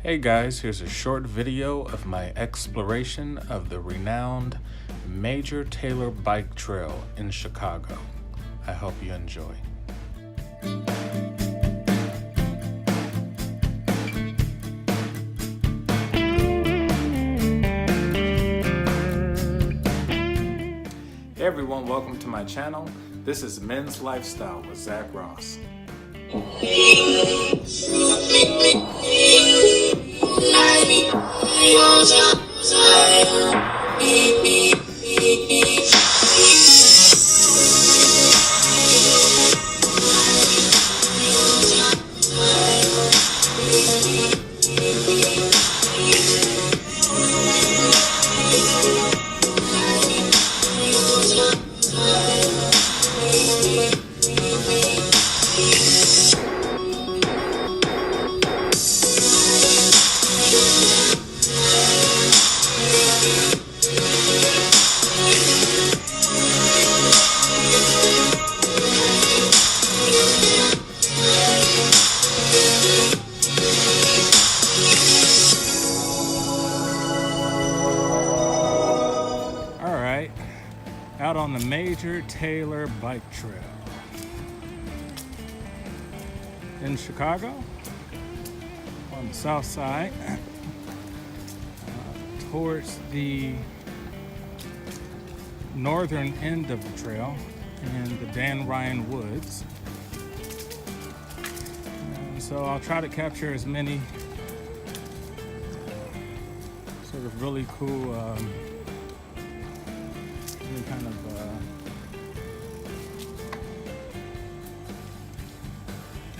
Hey guys, here's a short video of my exploration of the renowned Major Taylor Bike Trail in Chicago. I hope you enjoy. Hey everyone, welcome to my channel. This is Men's Lifestyle with Zach Ross. Out on the Major Taylor Bike Trail in Chicago on the south side towards the northern end of the trail in the Dan Ryan Woods. And so I'll try to capture as many sort of really cool any kind of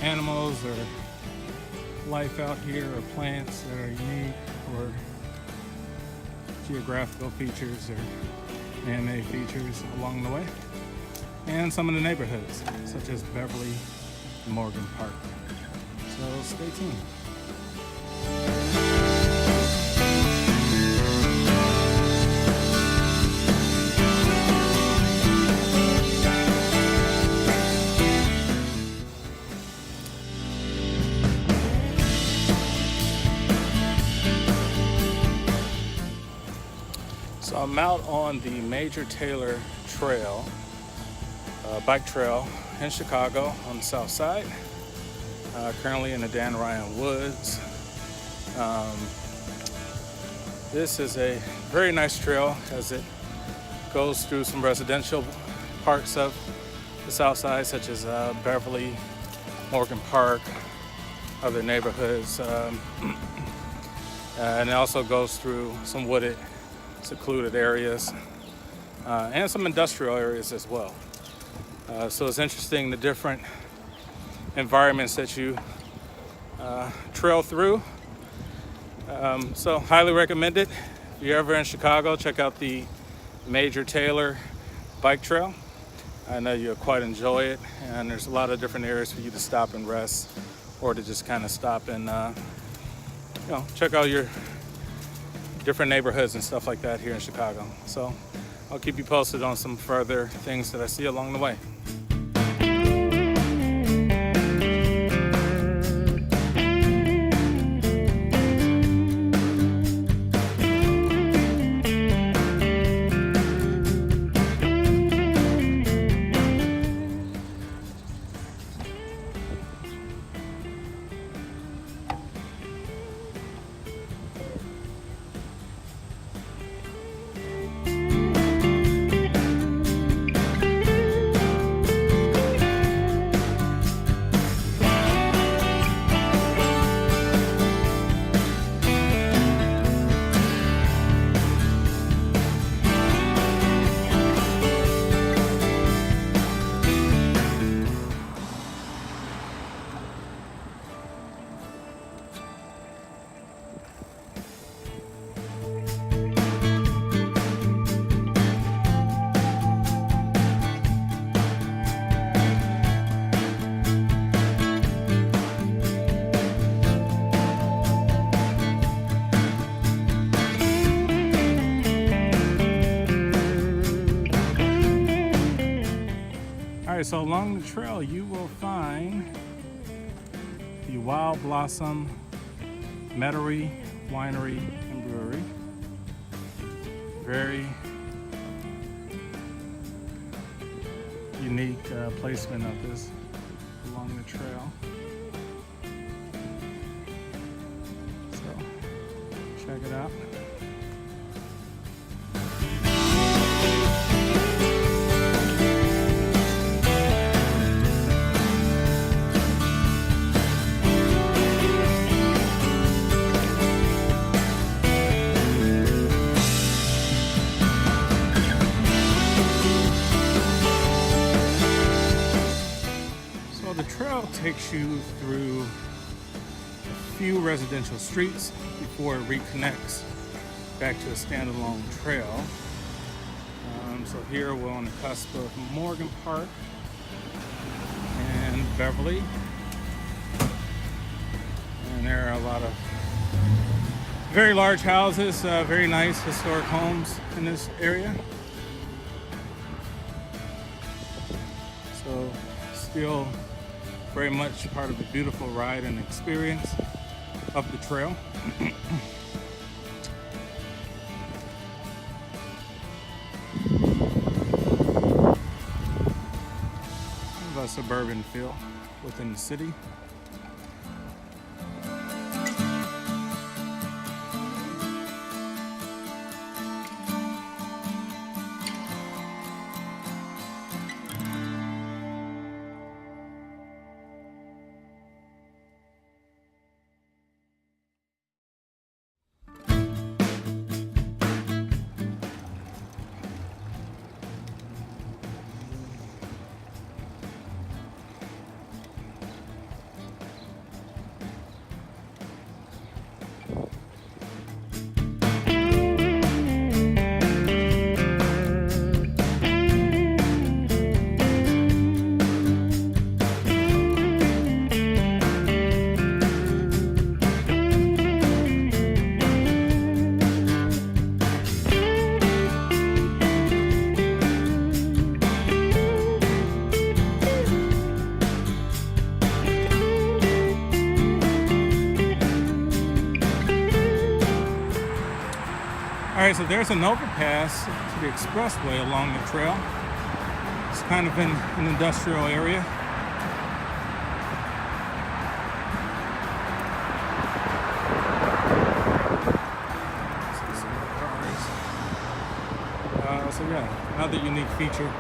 animals or life out here, or plants that are unique, or geographical features or man-made features along the way, and some of the neighborhoods such as Beverly and Morgan Park. So stay tuned. So I'm out on the Major Taylor Trail, bike trail in Chicago on the south side, currently in the Dan Ryan Woods. This is a very nice trail as it goes through some residential parts of the south side, such as Beverly, Morgan Park, other neighborhoods, and it also goes through some wooded, secluded areas and some industrial areas as well. So it's interesting the different environments that you trail through. So highly recommend it. If you're ever in Chicago, check out the Major Taylor Bike Trail. I know you'll quite enjoy it, and there's a lot of different areas for you to stop and rest, or to just kind of stop and check out your different neighborhoods and stuff like that here in Chicago. So I'll keep you posted on some further things that I see along the way. Alright, so along the trail you will find the wild blossom Metairie Winery and Brewery. Very unique placement of this along the trail. So check it out. The trail takes you through a few residential streets before it reconnects back to a standalone trail. So here we're on the cusp of Morgan Park and Beverly, and there are a lot of very large houses, very nice historic homes in this area. So still very much part of a beautiful ride and experience up the trail. Kind of a suburban feel within the city. All right, so there's an overpass to the expressway along the trail. It's kind of in an industrial area. So yeah, another unique feature.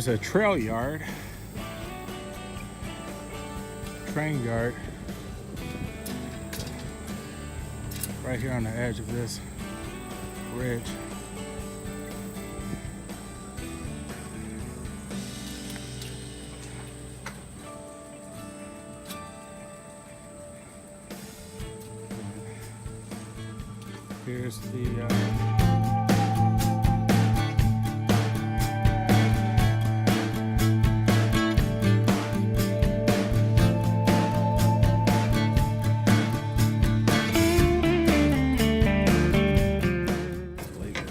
Here's a trail yard, train yard, right here on the edge of this ridge. Here's the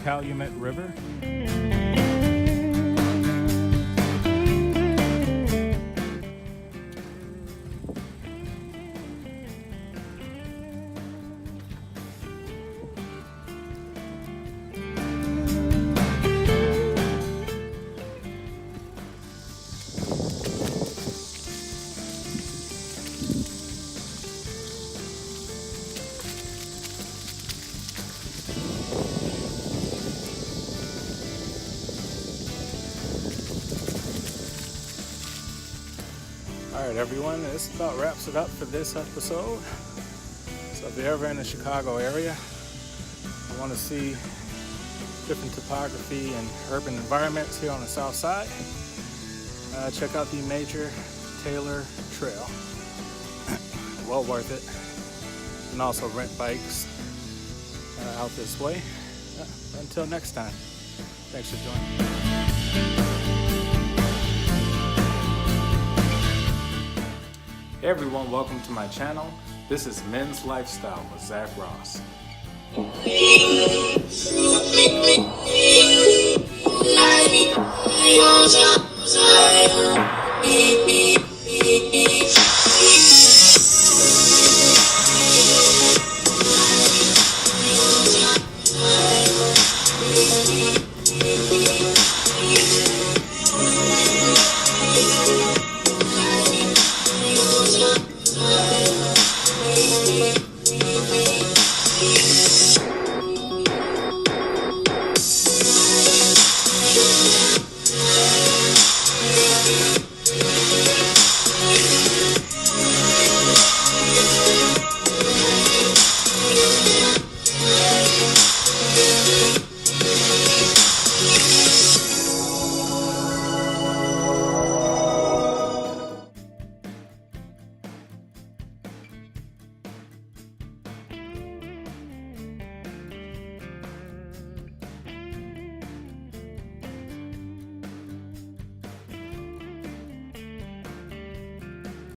Calumet River. Alright everyone, this about wraps it up for this episode. So if you're ever in the Chicago area, I want to see different topography and urban environments here on the south side, check out the Major Taylor Trail. Well worth it. And also rent bikes out this way. Until next time, thanks for joining. Hey everyone, welcome to my channel. This is Men's Lifestyle with Zach Ross. Thank you.